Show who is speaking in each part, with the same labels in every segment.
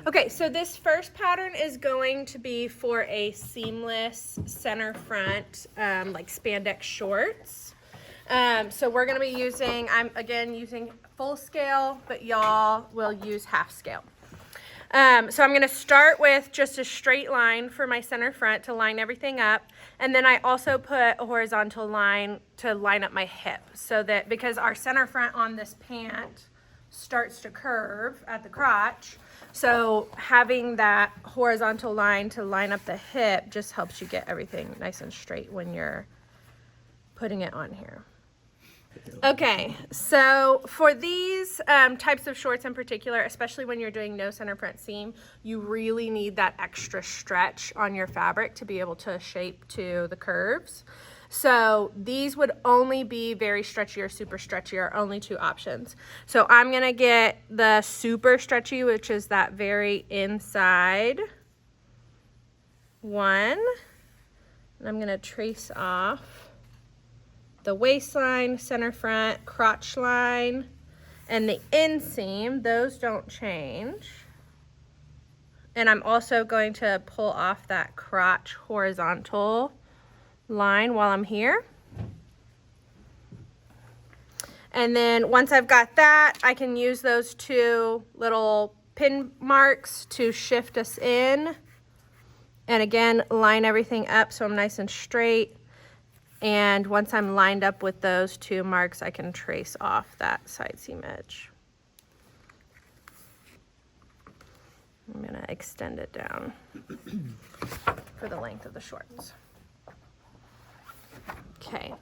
Speaker 1: Okay, so this first pattern is going to be for a seamless center front, like spandex shorts. So we're gonna be using, I'm again using full scale, but y'all will use half scale. So I'm gonna start with just a straight line for my center front to line everything up. And then I also put a horizontal line to line up my hip, so that because our center front on this pant starts to curve at the crotch, so having that horizontal line to line up the hip just helps you get everything nice and straight when you're putting it on here. Okay, so for these types of shorts in particular, especially when you're doing no center front seam, you really need that extra stretch on your fabric to be able to shape to the curves. So these would only be very stretchy or super stretchy are only two options. So I'm gonna get the super stretchy, which is that very inside one, and I'm gonna trace off the waistline, center front, crotch line, and the inseam. Those don't change. And I'm also going to pull off that crotch horizontal line while I'm here. And then once I've got that, I can use those two little pin marks to shift us in. And again, line everything up so I'm nice and straight. And once I'm lined up with those two marks, I can trace off that side seam edge. I'm gonna extend it down for the length of the shorts. Okay,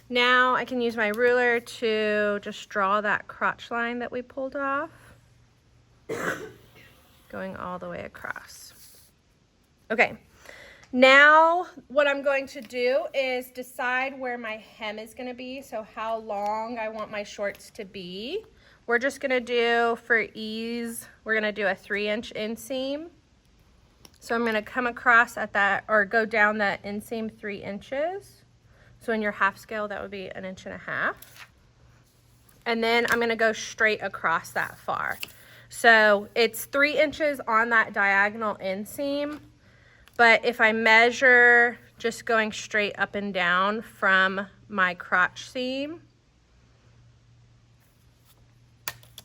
Speaker 1: now I can use my ruler to just draw that crotch line that we pulled off, going all the way across. Okay. Now what I'm going to do is decide where my hem is going to be, so how long I want my shorts to be. We're just going to do, for ease, we're going to do a 3-inch inseam. So I'm going to come across at that, or go down that inseam 3 inches. So in your half scale, that would be 1.5 inches. And then I'm going to go straight across that far. So it's 3 inches on that diagonal inseam. But if I measure just going straight up and down from my crotch seam,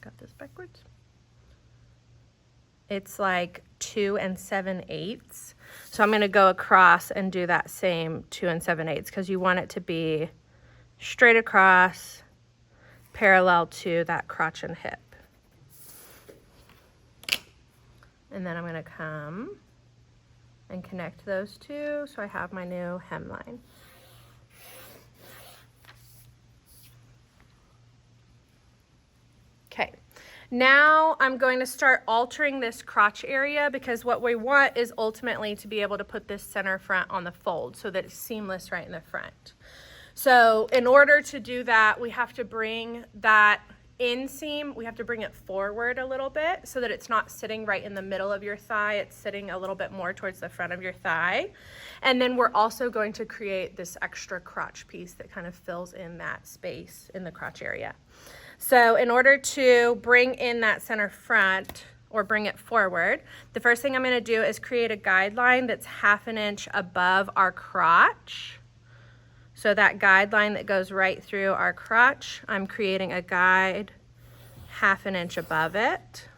Speaker 1: got this backwards, it's like 2 7/8. So I'm going to go across and do that same 2 7/8 because you want it to be straight across, parallel to that crotch and hip. And then I'm going to come and connect those two so I have my new hemline. Okay, now I'm going to start altering this crotch area because what we want is ultimately to be able to put this center front on the fold so that it's seamless right in the front. So in order to do that, we have to bring that inseam, we have to bring it forward a little bit so that it's not sitting right in the middle of your thigh, it's sitting a little bit more towards the front of your thigh. And then we're also going to create this extra crotch piece that kind of fills in that space in the crotch area. So in order to bring in that center front or bring it forward, the first thing I'm going to do is create a guideline that's 1/2 inch above our crotch. So that guideline that goes right through our crotch, I'm creating a guide 1/2 inch above it.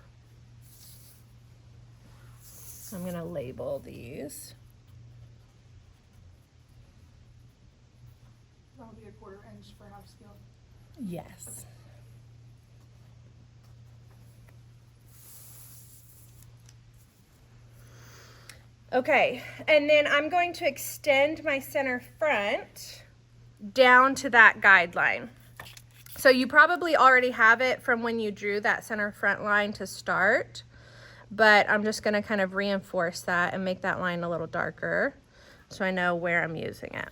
Speaker 1: I'm going to label these.
Speaker 2: That'll be 1/4 inch for half scale.
Speaker 1: Yes. Okay, and then I'm going to extend my center front down to that guideline. So you probably already have it from when you drew that center front line to start, but I'm just going to kind of reinforce that and make that line a little darker so I know where I'm using it.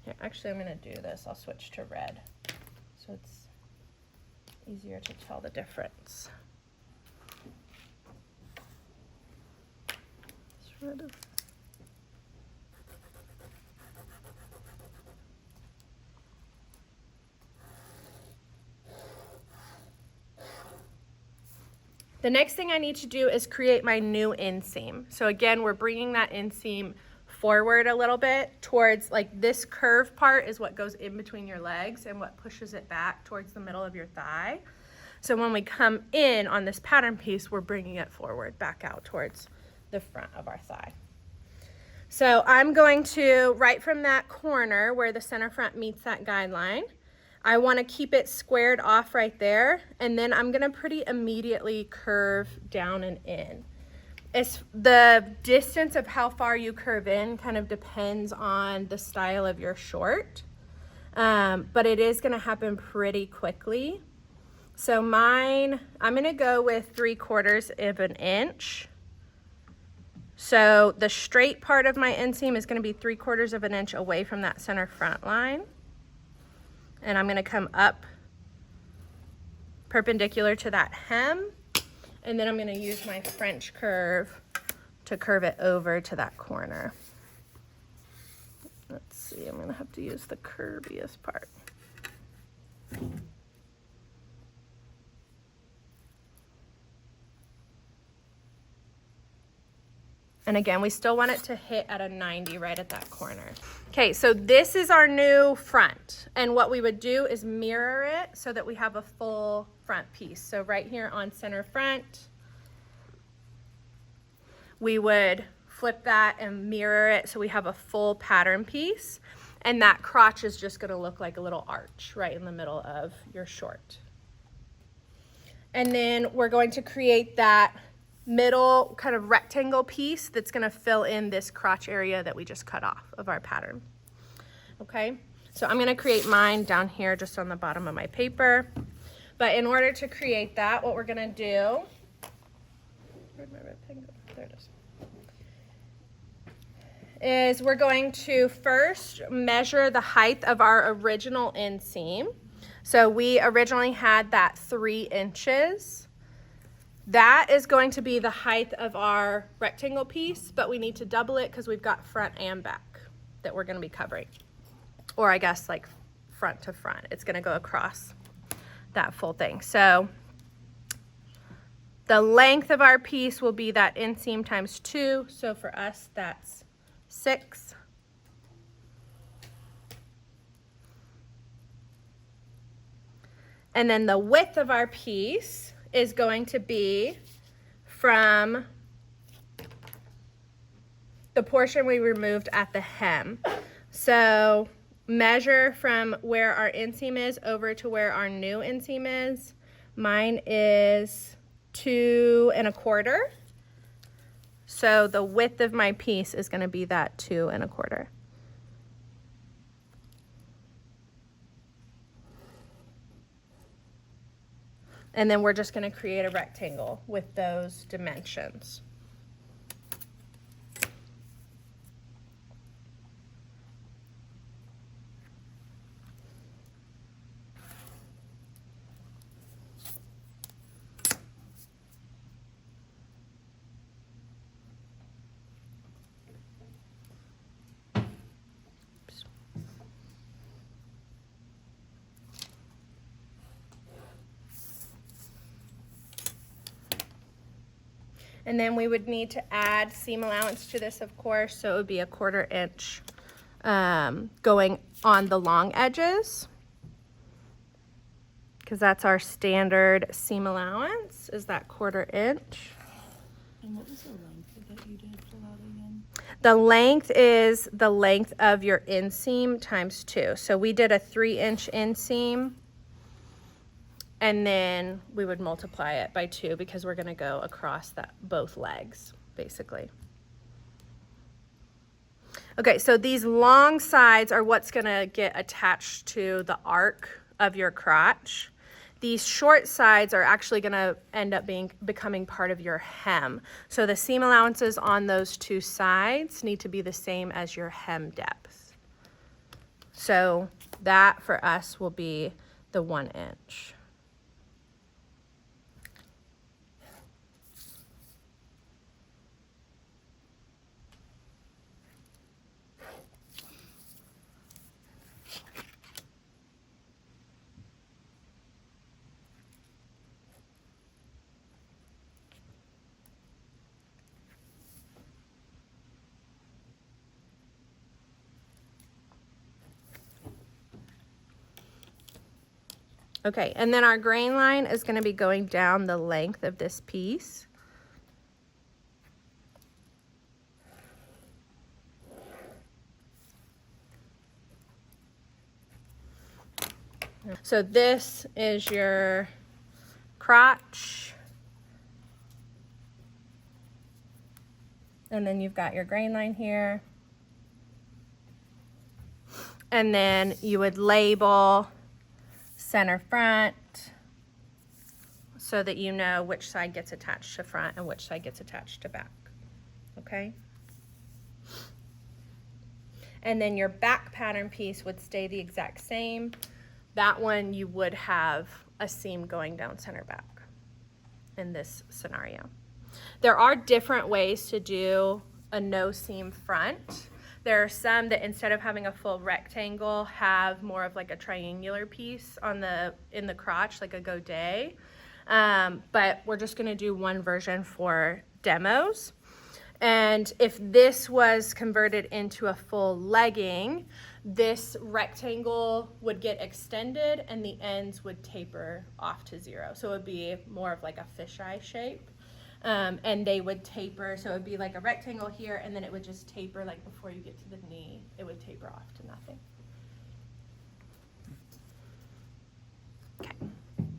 Speaker 1: Here, actually, I'm going to do this. I'll switch to red so it's easier to tell the difference. Red. The next thing I need to do is create my new inseam. So again, we're bringing that inseam forward a little bit towards, like, this curved part is what goes in between your legs and what pushes it back towards the middle of your thigh. So when we come in on this pattern piece, we're bringing it forward back out towards the front of our thigh. So I'm going to, right from that corner where the center front meets that guideline, I want to keep it squared off right there, and then I'm going to pretty immediately curve down and in. The distance of how far you curve in kind of depends on the style of your short, but it is going to happen pretty quickly. So mine, I'm going to go with 3/4 of an inch. So the straight part of my inseam is going to be 3/4 of an inch away from that center front line. And I'm going to come up perpendicular to that hem. And then I'm going to use my French curve to curve it over to that corner. Let's see, I'm going to have to use the curviest part. And again, we still want it to hit at a 90 right at that corner. Okay, so this is our new front. And what we would do is mirror it so that we have a full front piece. So right here on center front, we would flip that and mirror it so we have a full pattern piece. And that crotch is just gonna look like a little arch right in the middle of your short. And then we're going to create that middle kind of rectangle piece that's going to fill in this crotch area that we just cut off of our pattern. Okay, so I'm going to create mine down here just on the bottom of my paper. But in order to create that, what we're going to do, where'd my red pen go? There it is we're going to first measure the height of our original inseam. So we originally had that 3 inches. That is going to be the height of our rectangle piece, but we need to double it because we've got front and back that we're going to be covering. Or I guess like front to front. It's going to go across that full thing. So the length of our piece will be that inseam times 2. So for us, that's 6. And then the width of our piece is going to be from the portion we removed at the hem. So measure from where our inseam is over to where our new inseam is. Mine is 2 1/4. So the width of my piece is going to be that 2 1/4. And then we're just going to create a rectangle with those dimensions. And then we would need to add seam allowance to this, of course, so it would be a 1/4 inch going on the long edges, because that's our standard seam allowance, is that 1/4 inch.
Speaker 2: And what was the length that you did for that again?
Speaker 1: The length is the length of your inseam times 2. So we did a 3-inch inseam, and then we would multiply it by 2 because we're going to go across both legs, basically. Okay, so these long sides are what's going to get attached to the arc of your crotch. These short sides are actually going to end up becoming part of your hem. So the seam allowances on those 2 sides need to be the same as your hem depth. So that for us will be the 1 inch. Okay, and then our grain line is going to be going down the length of this piece. So this is your crotch. And then you've got your grain line here. And then you would label center front so that you know which side gets attached to front and which side gets attached to back. Okay? And then your back pattern piece would stay the exact same. That one you would have a seam going down center back in this scenario. There are different ways to do a no seam front. There are some that instead of having a full rectangle have more of like a triangular piece on in the crotch, like a godet. But we're just gonna do one version for demos. And if this was converted into a full legging, this rectangle would get extended and the ends would taper off to 0. So it would be more of like a fisheye shape. And they would taper, so it would be like a rectangle here, and then it would just taper, like before you get to the knee, it would taper off to nothing.